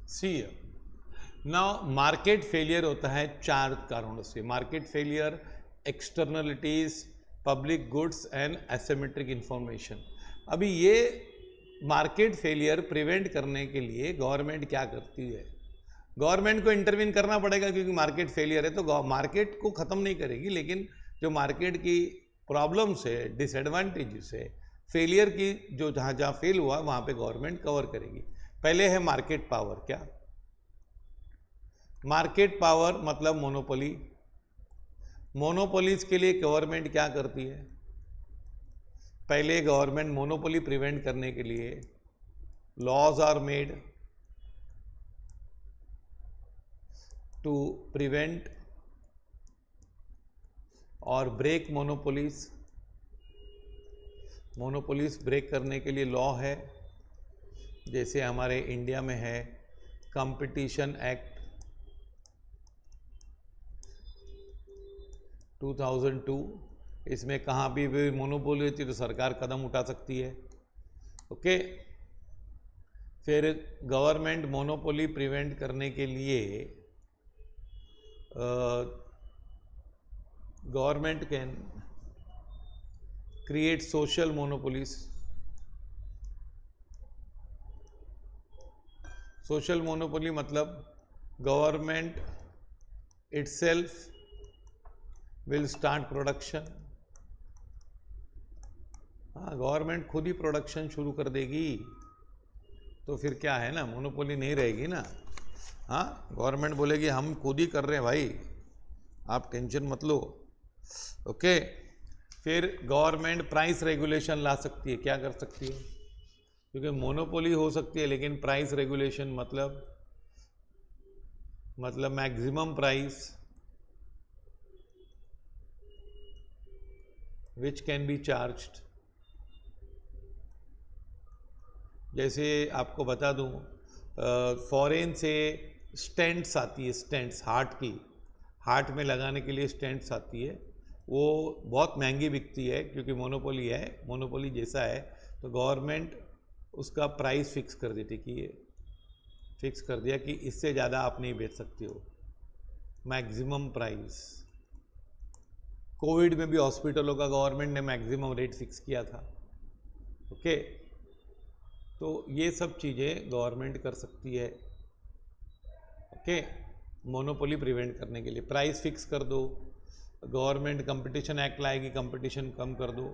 सी now market failure होता है 4 कारणों से। Market failure, externalities, public goods and asymmetric information. अभी ये मार्केट फेलियर प्रिवेंट करने के लिए गवर्नमेंट क्या करती है? गवर्नमेंट को इंटरवीन करना पड़ेगा, क्योंकि मार्केट फेलियर है तो मार्केट को ख़त्म नहीं करेगी, लेकिन जो मार्केट की प्रॉब्लम्स है, डिसएडवांटेजेस है, फेलियर की, जो जहाँ जहाँ फेल हुआ वहाँ पे गवर्नमेंट कवर करेगी। पहले है मार्केट पावर। क्या मार्केट पावर? मतलब मोनोपोली। मोनोपोलीज के लिए गवर्नमेंट क्या करती है? पहले गवर्नमेंट मोनोपोली प्रिवेंट करने के लिए laws are made to prevent और ब्रेक मोनोपोलीज। मोनोपोलीज ब्रेक करने के लिए लॉ है, जैसे हमारे इंडिया में है कंपटीशन एक्ट 2002। इसमें कहाँ भी मोनोपोली होती है तो सरकार कदम उठा सकती है। ओके, फिर गवर्नमेंट मोनोपोली प्रिवेंट करने के लिए government can create social monopolies. Social monopoly मतलब government itself will start production. हाँ, गवर्नमेंट खुद ही प्रोडक्शन शुरू कर देगी, तो फिर क्या है ना, मोनोपोली नहीं रहेगी ना। हाँ, गवर्नमेंट बोलेगी हम खुद ही कर रहे हैं भाई, आप टेंशन मत लो। ओके, फिर गवर्नमेंट प्राइस रेगुलेशन ला सकती है। क्या कर सकती है? क्योंकि मोनोपोली हो सकती है, लेकिन प्राइस रेगुलेशन मतलब maximum price which can be charged. जैसे आपको बता दूं, फॉरेन से स्टेंट्स आती है, स्टेंट्स हार्ट की, हार्ट में लगाने के लिए स्टेंट्स आती है, वो बहुत महंगी बिकती है क्योंकि मोनोपोली है। मोनोपोली जैसा है तो गवर्नमेंट उसका प्राइस फिक्स कर देती कि ये फिक्स कर दिया कि इससे ज़्यादा आप नहीं बेच सकते हो, मैक्सिमम प्राइस। कोविड में भी हॉस्पिटलों का गवर्नमेंट ने मैक्सिमम रेट फिक्स किया था। ओके, तो ये सब चीज़ें गवर्नमेंट कर सकती है। ओके, मोनोपोली प्रिवेंट करने के लिए प्राइस फिक्स कर दो, गवर्नमेंट कंपटीशन एक्ट लाएगी, कंपटीशन कम कर दो।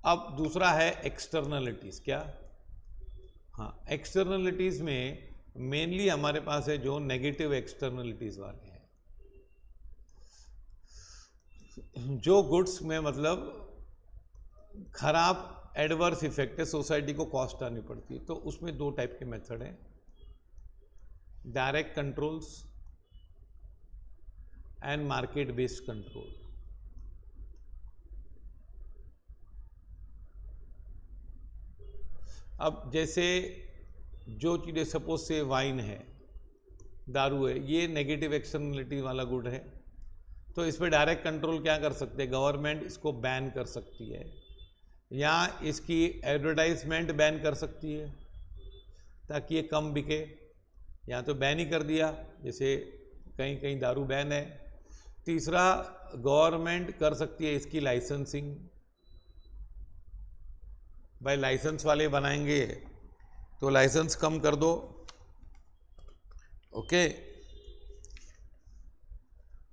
अब दूसरा है एक्सटर्नलिटीज़। क्या? हाँ, एक्सटर्नलिटीज़ में मेनली हमारे पास है जो नेगेटिव एक्सटर्नलिटीज़ वाले हैं, जो गुड्स में मतलब खराब एडवर्स इफेक्ट है, सोसाइटी को कॉस्ट आनी पड़ती है। तो उसमें 2 टाइप के मेथड हैं, direct controls and market based control. अब जैसे जो चीज़ें, सपोज से वाइन है, दारू है, ये नेगेटिव एक्सटर्नलिटी वाला गुड है, तो इस पर डायरेक्ट कंट्रोल क्या कर सकते हैं? गवर्नमेंट इसको बैन कर सकती है, या इसकी एडवर्टाइजमेंट बैन कर सकती है ताकि ये कम बिके, या तो बैन ही कर दिया, जैसे कहीं कहीं दारू बैन है। तीसरा, गवर्नमेंट कर सकती है इसकी लाइसेंसिंग। भाई लाइसेंस वाले बनाएंगे तो लाइसेंस कम कर दो। ओके,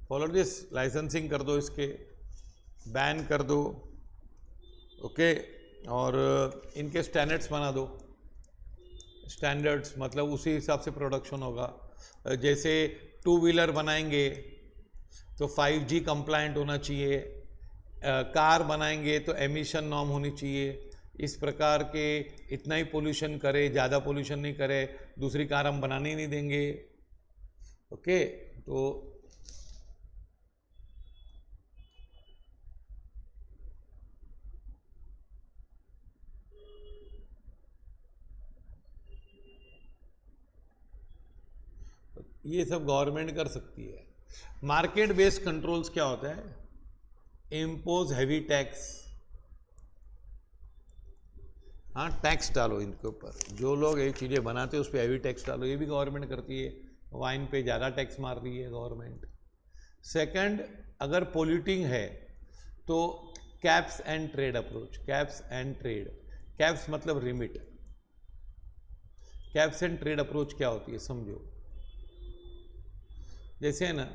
फॉलो दिस, लाइसेंसिंग कर दो, इसके बैन कर दो। ओके, और इनके स्टैंडर्ड्स बना दो। स्टैंडर्ड्स मतलब उसी हिसाब से प्रोडक्शन होगा। जैसे 2 व्हीलर बनाएंगे तो 5G कंप्लायंट होना चाहिए, कार बनाएंगे तो एमिशन नॉर्म होनी चाहिए, इस प्रकार के, इतना ही पोल्यूशन करे, ज़्यादा पोल्यूशन नहीं करे, दूसरी कार हम बनाने ही नहीं देंगे। ओके, तो ये सब गवर्नमेंट कर सकती है। मार्केट बेस्ड कंट्रोल्स क्या होता है? इम्पोज हैवी टैक्स, हाँ, टैक्स डालो इनके ऊपर, जो लोग ये चीज़ें बनाते हैं उस पर हैवी टैक्स डालो, ये भी गवर्नमेंट करती है। वाइन पे ज़्यादा टैक्स मार रही है गवर्नमेंट। सेकंड, अगर पोल्यूटिंग है तो caps and trade approach, caps and trade, caps मतलब limit. Caps and trade approach क्या होती है समझो। जैसे है ना,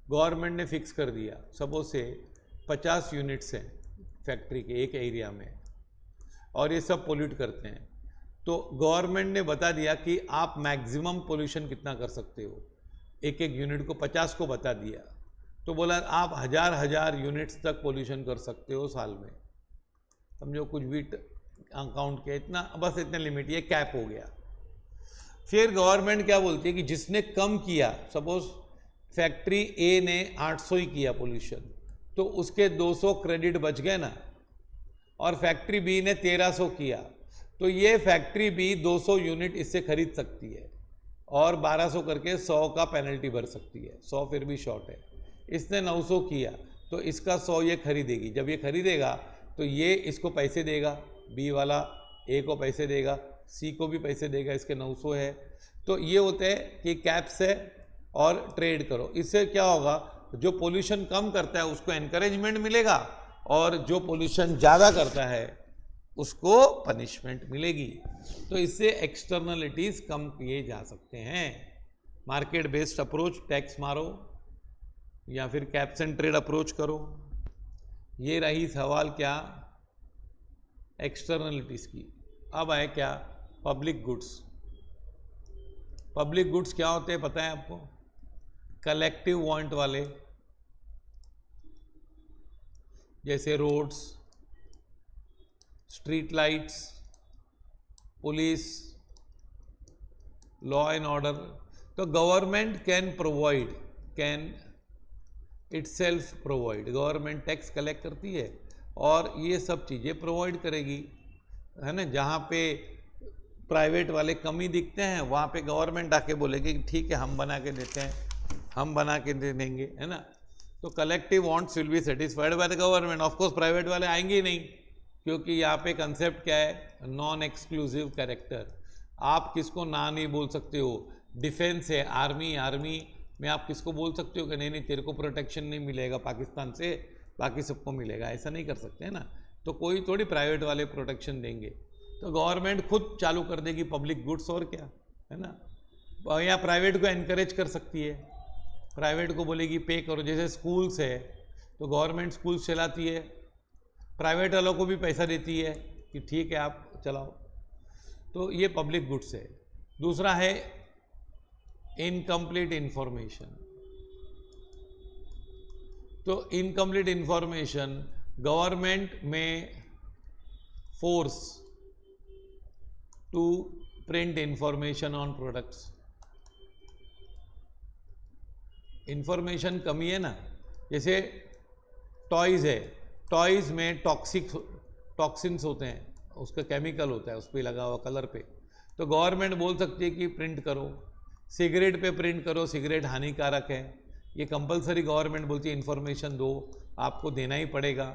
गवर्नमेंट ने फिक्स कर दिया, सपोज से 50 यूनिट्स हैं फैक्ट्री के एक एरिया में और ये सब पोल्यूट करते हैं, तो गवर्नमेंट ने बता दिया कि आप मैक्सिमम पोल्यूशन कितना कर सकते हो, एक एक यूनिट को 50 को बता दिया, तो बोला आप हजार यूनिट्स तक पोल्यूशन कर सकते हो साल में, समझो कुछ भी अकाउंट के इतना, बस इतने लिमिट, ये कैप हो गया। फिर गवर्नमेंट क्या बोलती है कि जिसने कम किया, सपोज फैक्ट्री ए ने 800 ही किया पोल्यूशन, तो उसके 200 क्रेडिट बच गए ना, और फैक्ट्री बी ने 1300 किया, तो ये फैक्ट्री बी 200 यूनिट इससे खरीद सकती है और 1200 करके 100 का पेनल्टी भर सकती है, 100 फिर भी शॉर्ट है। इसने 900 किया तो इसका 100 ये खरीदेगी, जब ये खरीदेगा तो ये इसको पैसे देगा, बी वाला ए को पैसे देगा, सी को भी पैसे देगा, इसके 900 है। तो ये होते हैं कि कैप्स है और ट्रेड करो। इससे क्या होगा, जो पोल्यूशन कम करता है उसको एनकरेजमेंट मिलेगा और जो पोल्यूशन ज़्यादा करता है उसको पनिशमेंट मिलेगी। तो इससे एक्सटर्नलिटीज़ कम किए जा सकते हैं। मार्केट बेस्ड अप्रोच, टैक्स मारो या फिर कैप्स एंड ट्रेड अप्रोच करो। ये रही सवाल क्या, एक्सटर्नलिटीज़ की। अब आए क्या, पब्लिक गुड्स। पब्लिक गुड्स क्या होते हैं पता है आपको, कलेक्टिव वांट वाले, जैसे roads, street lights, police, law and order. तो government can provide, can itself provide, government tax collect करती है और ये सब चीज़ें प्रोवाइड करेगी, है ना। जहाँ पे प्राइवेट वाले कमी दिखते हैं वहाँ पे गवर्नमेंट आके बोलेगी कि ठीक है हम बना के देते हैं, हम बना के दे देंगे, है ना। तो collective wants will be satisfied by the government. Of course private वाले आएंगे ही नहीं, क्योंकि यहाँ पे कंसेप्ट क्या है, नॉन एक्सक्लूसिव कैरेक्टर। आप किसको ना नहीं बोल सकते हो। डिफेंस है, आर्मी में आप किसको बोल सकते हो कि नहीं नहीं तेरे को प्रोटेक्शन नहीं मिलेगा पाकिस्तान से, बाकी सबको मिलेगा, ऐसा नहीं कर सकते, है ना। तो कोई थोड़ी प्राइवेट वाले प्रोटेक्शन देंगे। तो गवर्नमेंट खुद चालू कर देगी पब्लिक गुड्स, और क्या, है ना। या प्राइवेट को एनकरेज कर सकती है, प्राइवेट को बोलेगी पे करो। जैसे स्कूल्स है तो गवर्नमेंट स्कूल्स चलाती है, प्राइवेट वालों को भी पैसा देती है कि ठीक है आप चलाओ। तो ये पब्लिक गुड्स है। दूसरा है इनकम्प्लीट इंफॉर्मेशन। तो इनकम्प्लीट इंफॉर्मेशन, गवर्नमेंट में force to print information on products. Information कमी है ना, जैसे टॉयज़ है, टॉयज़ में टॉक्सिन्स होते हैं, उसका केमिकल होता है उस पर लगा हुआ कलर पे, तो गवर्नमेंट बोल सकती है कि प्रिंट करो। सिगरेट पे प्रिंट करो, सिगरेट हानिकारक है, ये कंपलसरी गवर्नमेंट बोलती है इन्फॉर्मेशन दो, आपको देना ही पड़ेगा,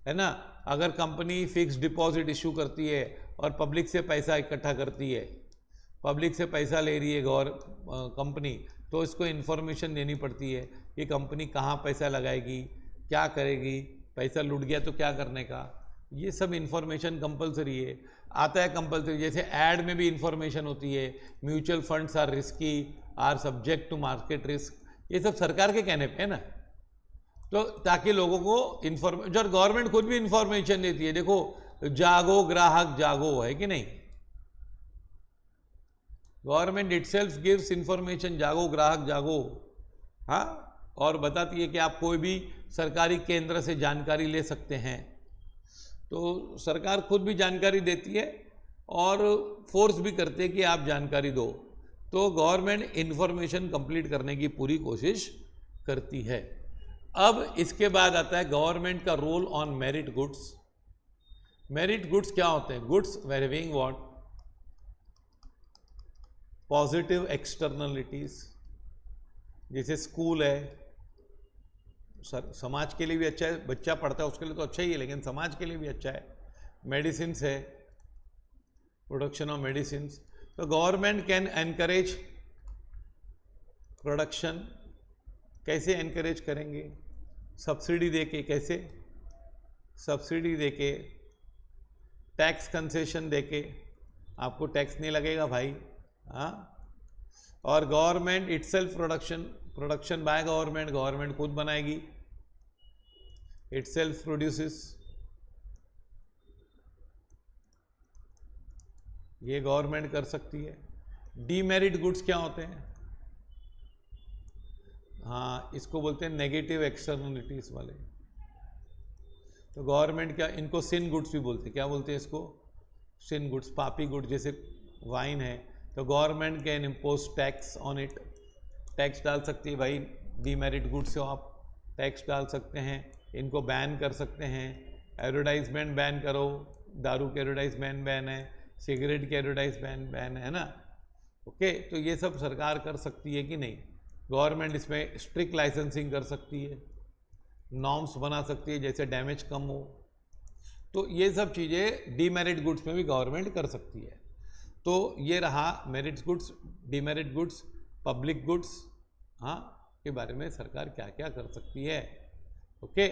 है ना। अगर कंपनी फिक्स डिपॉजिट इशू करती है और पब्लिक से पैसा इकट्ठा करती है, पब्लिक से पैसा ले रही है कंपनी, तो इसको इन्फॉर्मेशन देनी पड़ती है कि कंपनी कहाँ पैसा लगाएगी, क्या करेगी, पैसा लूट गया तो क्या करने का, ये सब इन्फॉर्मेशन कंपलसरी है। आता है कंपलसरी, जैसे ऐड में भी इन्फॉर्मेशन होती है, mutual funds are risky, are subject to market risk, ये सब सरकार के कहने पे है ना। तो ताकि लोगों को इन्फॉर्मेशन, और गवर्नमेंट खुद भी इन्फॉर्मेशन देती है, देखो जागो ग्राहक जागो, है कि नहीं। गवर्नमेंट इटसेल्फ गिव्स इन्फॉर्मेशन, जागो ग्राहक जागो, हाँ, और बताती है कि आप कोई भी सरकारी केंद्र से जानकारी ले सकते हैं। तो सरकार खुद भी जानकारी देती है और फोर्स भी करती है कि आप जानकारी दो। तो गवर्नमेंट इन्फॉर्मेशन कंप्लीट करने की पूरी कोशिश करती है। अब इसके बाद आता है गवर्नमेंट का role on merit goods. Merit goods क्या होते हैं, goods varying what, positive externalities. जैसे स्कूल है, समाज के लिए भी अच्छा है, बच्चा पढ़ता है उसके लिए तो अच्छा ही है, लेकिन समाज के लिए भी अच्छा है। मेडिसिन है, प्रोडक्शन ऑफ मेडिसिन। तो गवर्नमेंट कैन एनकरेज प्रोडक्शन, कैसे एनकरेज करेंगे? सब्सिडी देके। कैसे? सब्सिडी देके, टैक्स कंसेशन देके, आपको टैक्स नहीं लगेगा भाई, हाँ। और government itself production by government, government खुद बनाएगी, इटसेल्फ प्रोड्यूसेस, ये गवर्नमेंट कर सकती है। डीमेरिट गुड्स क्या होते हैं? हाँ, इसको बोलते हैं नेगेटिव एक्सटर्नलिटीज वाले। तो गवर्नमेंट क्या, इनको सिन गुड्स भी बोलते हैं। क्या बोलते हैं इसको? सिन गुड्स, पापी गुड्स। जैसे वाइन है तो government can impose tax on it, tax डाल सकती है भाई। डीमेरिट गुड्स से आप टैक्स डाल सकते हैं, इनको बैन कर सकते हैं। एडवर्टाइजमेंट बैन करो, दारू के एडवर्टाइजमेंट बैन है, सिगरेट के एडवर्टाइजमेंट बैन है ना। ओके, तो ये सब सरकार कर सकती है कि नहीं? गवर्नमेंट इसमें स्ट्रिक्ट लाइसेंसिंग कर सकती है, नॉर्म्स बना सकती है जैसे डैमेज कम हो। तो ये सब चीज़ें डीमेरिट गुड्स में भी गवर्नमेंट कर सकती है। तो ये रहा merit goods, demerit goods, public goods, हाँ, के बारे में सरकार क्या क्या कर सकती है। ओके।